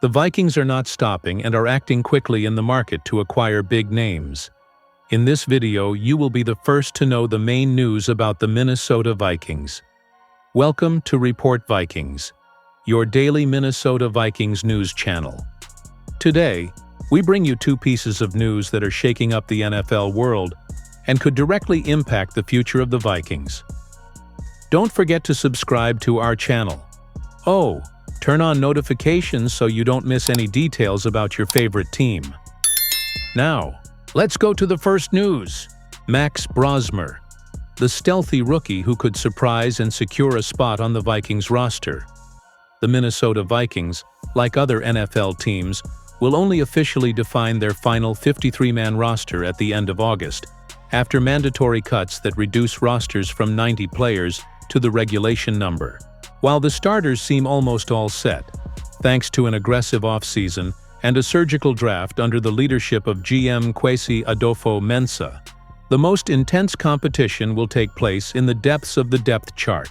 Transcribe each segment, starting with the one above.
The Vikings are not stopping and are acting quickly in the market to acquire big names. In this video, you will be the first to know the main news about the Minnesota Vikings. Welcome to Report Vikings, your daily Minnesota Vikings news channel. Today, we bring you two pieces of news that are shaking up the NFL world and could directly impact the future of the Vikings. Don't forget to subscribe to our channel. Oh, turn on notifications so you don't miss any details about your favorite team. Now, let's go to the first news. Max Brosmer, the stealthy rookie who could surprise and secure a spot on the Vikings roster. The Minnesota Vikings, like other NFL teams, will only officially define their final 53-man roster at the end of August, after mandatory cuts that reduce rosters from 90 players to the regulation number. While the starters seem almost all set, thanks to an aggressive offseason and a surgical draft under the leadership of GM Kwesi Adolfo-Mensah, the most intense competition will take place in the depths of the depth chart.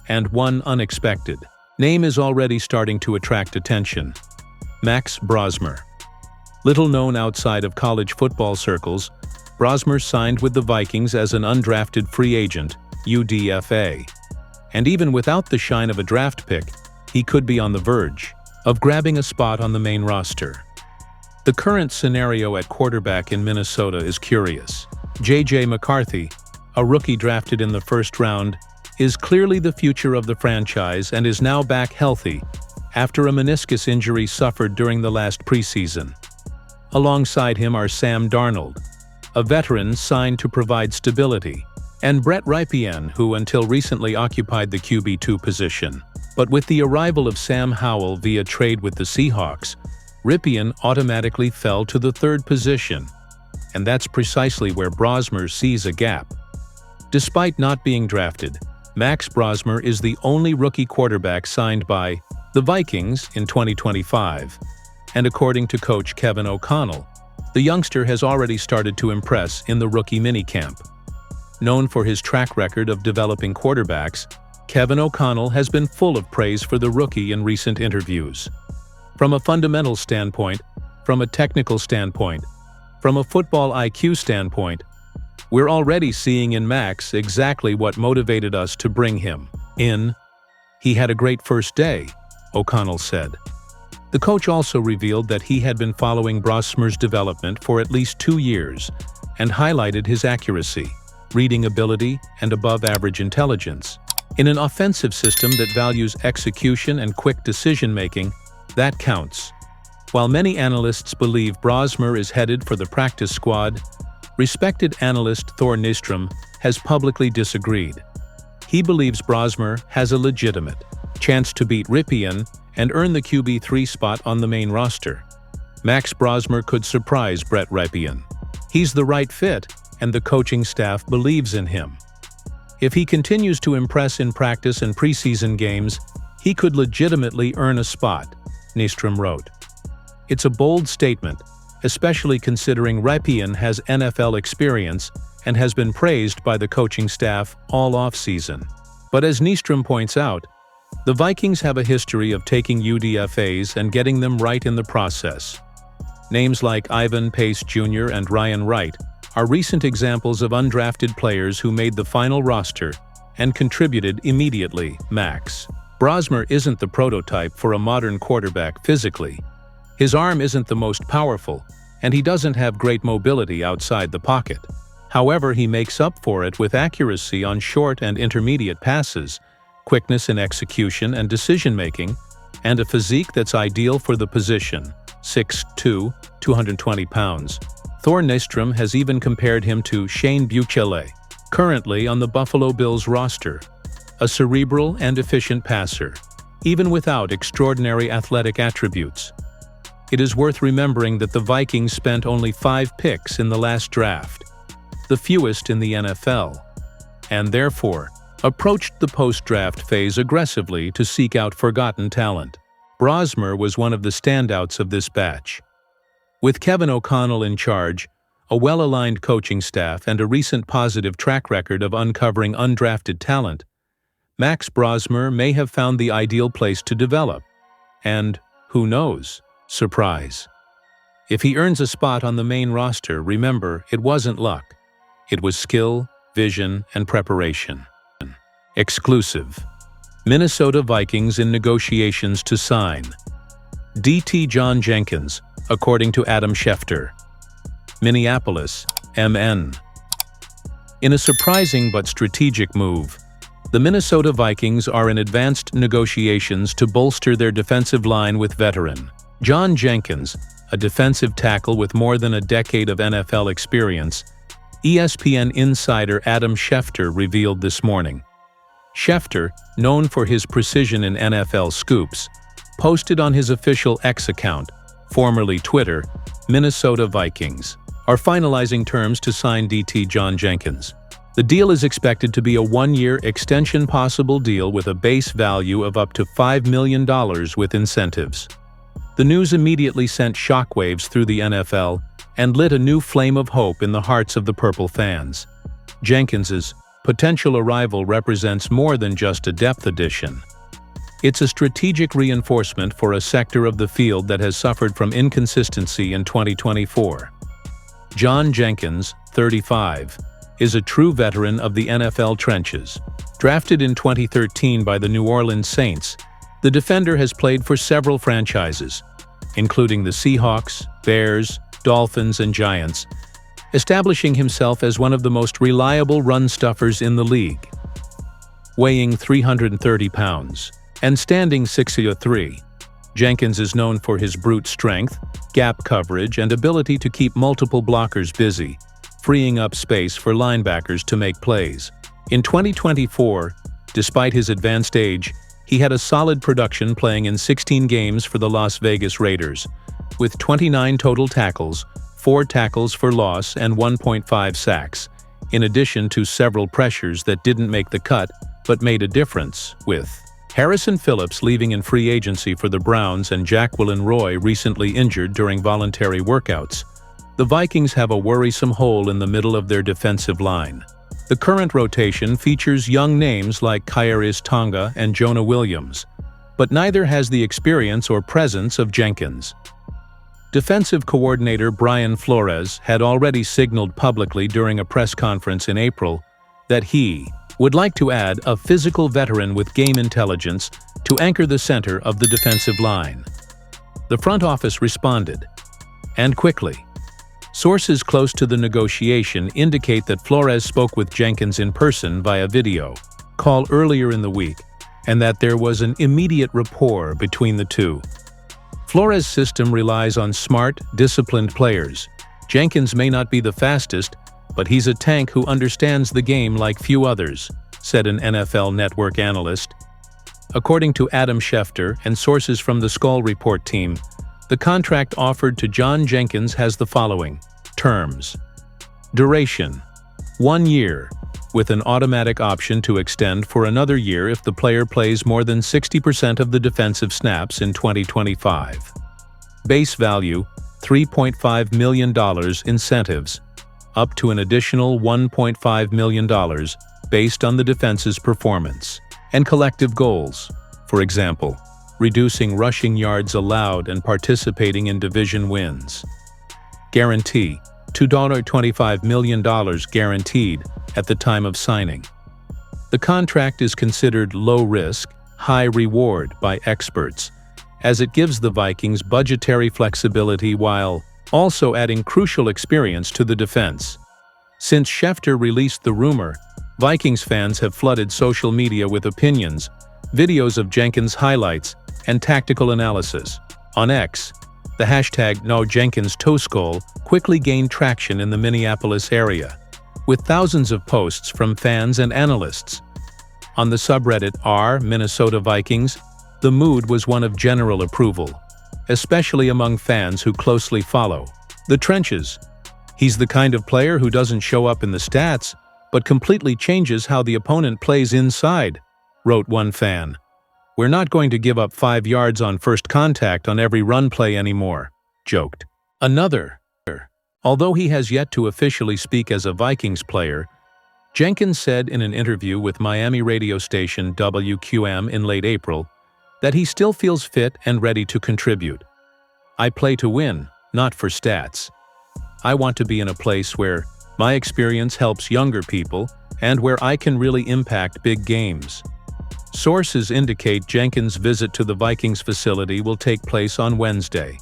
And one unexpected name is already starting to attract attention: Max Brosmer. Little known outside of college football circles, Brosmer signed with the Vikings as an undrafted free agent, UDFA. And even without the shine of a draft pick, he could be on the verge of grabbing a spot on the main roster. The current scenario at quarterback in Minnesota is curious. J.J. McCarthy, a rookie drafted in the first round, is clearly the future of the franchise and is now back healthy after a meniscus injury suffered during the last preseason. Alongside him are Sam Darnold, a veteran signed to provide stability, and Brett Rypien, who until recently occupied the QB2 position. But with the arrival of Sam Howell via trade with the Seahawks, Rypien automatically fell to the third position, and that's precisely where Brosmer sees a gap. Despite not being drafted, Max Brosmer is the only rookie quarterback signed by the Vikings in 2025, and according to coach Kevin O'Connell, the youngster has already started to impress in the rookie minicamp. Known for his track record of developing quarterbacks, Kevin O'Connell has been full of praise for the rookie in recent interviews. From a fundamental standpoint, from a technical standpoint, from a football IQ standpoint, we're already seeing in Max exactly what motivated us to bring him in. He had a great first day, O'Connell said. The coach also revealed that he had been following Brosmer's development for at least 2 years and highlighted his accuracy, reading ability, and above-average intelligence. In an offensive system that values execution and quick decision-making, that counts. While many analysts believe Brosmer is headed for the practice squad, respected analyst Thor Nystrom has publicly disagreed. He believes Brosmer has a legitimate chance to beat Rypien and earn the QB3 spot on the main roster. Max Brosmer could surprise Brett Rypien. He's the right fit, and the coaching staff believes in him. If he continues to impress in practice and preseason games, he could legitimately earn a spot, Nystrom wrote. It's a bold statement, especially considering Rypien has NFL experience and has been praised by the coaching staff all offseason. But as Nystrom points out, the Vikings have a history of taking UDFAs and getting them right in the process. Names like Ivan Pace Jr. and Ryan Wright are recent examples of undrafted players who made the final roster and contributed immediately. Max Brosmer isn't the prototype for a modern quarterback physically. His arm isn't the most powerful, and he doesn't have great mobility outside the pocket. However, he makes up for it with accuracy on short and intermediate passes, quickness in execution and decision-making, and a physique that's ideal for the position. 6'2", 220 pounds. Thor Nystrom has even compared him to Shane Buechele, currently on the Buffalo Bills roster, a cerebral and efficient passer, even without extraordinary athletic attributes. It is worth remembering that the Vikings spent only 5 picks in the last draft, the fewest in the NFL, and therefore approached the post-draft phase aggressively to seek out forgotten talent. Brosmer was one of the standouts of this batch. With Kevin O'Connell in charge, a well-aligned coaching staff, and a recent positive track record of uncovering undrafted talent, Max Brosmer may have found the ideal place to develop. And Who knows? Surprise. If he earns a spot on the main roster, remember, it wasn't luck. It was skill, vision, and preparation. Exclusive. Minnesota Vikings in negotiations to sign DT John Jenkins, according to Adam Schefter. Minneapolis, MN. In a surprising but strategic move, the Minnesota Vikings are in advanced negotiations to bolster their defensive line with veteran John Jenkins, a defensive tackle with more than a decade of NFL experience, ESPN insider Adam Schefter revealed this morning. Schefter, known for his precision in NFL scoops, posted on his official X account, formerly Twitter, Minnesota Vikings are finalizing terms to sign DT John Jenkins. The deal is expected to be a one-year extension possible deal with a base value of up to $5 million with incentives. The news immediately sent shockwaves through the NFL and lit a new flame of hope in the hearts of the Purple fans. Jenkins's potential arrival represents more than just a depth addition. It's a strategic reinforcement for a sector of the field that has suffered from inconsistency in 2024. John Jenkins, 35, is a true veteran of the NFL trenches. Drafted in 2013 by the New Orleans Saints, the defender has played for several franchises, including the Seahawks, Bears, Dolphins, and Giants, establishing himself as one of the most reliable run-stuffers in the league. Weighing 330 pounds and standing 6'3", Jenkins is known for his brute strength, gap coverage, and ability to keep multiple blockers busy, freeing up space for linebackers to make plays. In 2024, despite his advanced age, he had a solid production playing in 16 games for the Las Vegas Raiders, with 29 total tackles, 4 tackles for loss, and 1.5 sacks, in addition to several pressures that didn't make the cut but made a difference, with Harrison Phillips leaving in free agency for the Browns and Jacqueline Roy recently injured during voluntary workouts. The Vikings have a worrisome hole in the middle of their defensive line. The current rotation features young names like Khyiris Tonga and Jonah Williams, but neither has the experience or presence of Jenkins. Defensive coordinator Brian Flores had already signaled publicly during a press conference in April that he would like to add a physical veteran with game intelligence to anchor the center of the defensive line. The front office responded, and quickly. Sources close to the negotiation indicate that Flores spoke with Jenkins in person via video call earlier in the week, and that there was an immediate rapport between the two. Flores' system relies on smart, disciplined players. Jenkins may not be the fastest, but he's a tank who understands the game like few others, said an NFL Network analyst. According to Adam Schefter and sources from the Skull Report team, the contract offered to John Jenkins has the following terms. Duration: 1 year, with an automatic option to extend for another year if the player plays more than 60% of the defensive snaps in 2025. Base value: $3.5 million incentives, up to an additional $1.5 million based on the defense's performance, and collective goals, for example, reducing rushing yards allowed and participating in division wins. Guarantee: $2.25 million guaranteed at the time of signing. The contract is considered low risk, high reward by experts, as it gives the Vikings budgetary flexibility while also adding crucial experience to the defense. Since Schefter released the rumor, Vikings fans have flooded social media with opinions, videos of Jenkins' highlights, and tactical analysis. On X, the hashtag #NoJenkinsToeSkull quickly gained traction in the Minneapolis area, with thousands of posts from fans and analysts. On the subreddit r/Minnesota Vikings, the mood was one of general approval, especially among fans who closely follow the trenches. He's the kind of player who doesn't show up in the stats, but completely changes how the opponent plays inside, wrote one fan. We're not going to give up 5 yards on first contact on every run play anymore, joked another. Although he has yet to officially speak as a Vikings player, Jenkins said in an interview with Miami radio station WQM in late April, that he still feels fit and ready to contribute. I play to win, not for stats. I want to be in a place where my experience helps younger people and where I can really impact big games. Sources indicate Jenkins' visit to the Vikings facility will take place on Wednesday,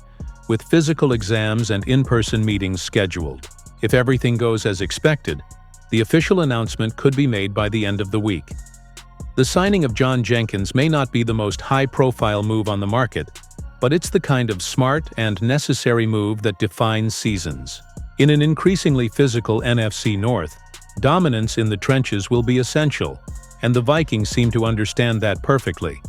with physical exams and in-person meetings scheduled. If everything goes as expected, the official announcement could be made by the end of the week. The signing of John Jenkins may not be the most high-profile move on the market, but it's the kind of smart and necessary move that defines seasons. In an increasingly physical NFC North, dominance in the trenches will be essential, and the Vikings seem to understand that perfectly.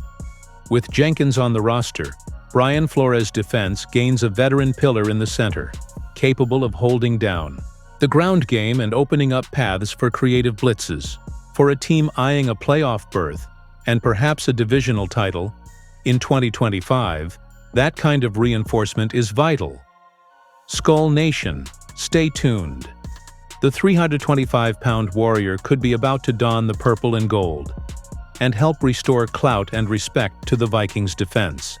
With Jenkins on the roster, Brian Flores' defense gains a veteran pillar in the center, capable of holding down the ground game and opening up paths for creative blitzes. For a team eyeing a playoff berth, and perhaps a divisional title, in 2025, that kind of reinforcement is vital. Skull Nation, stay tuned. The 325-pound warrior could be about to don the purple and gold, and help restore clout and respect to the Vikings' defense.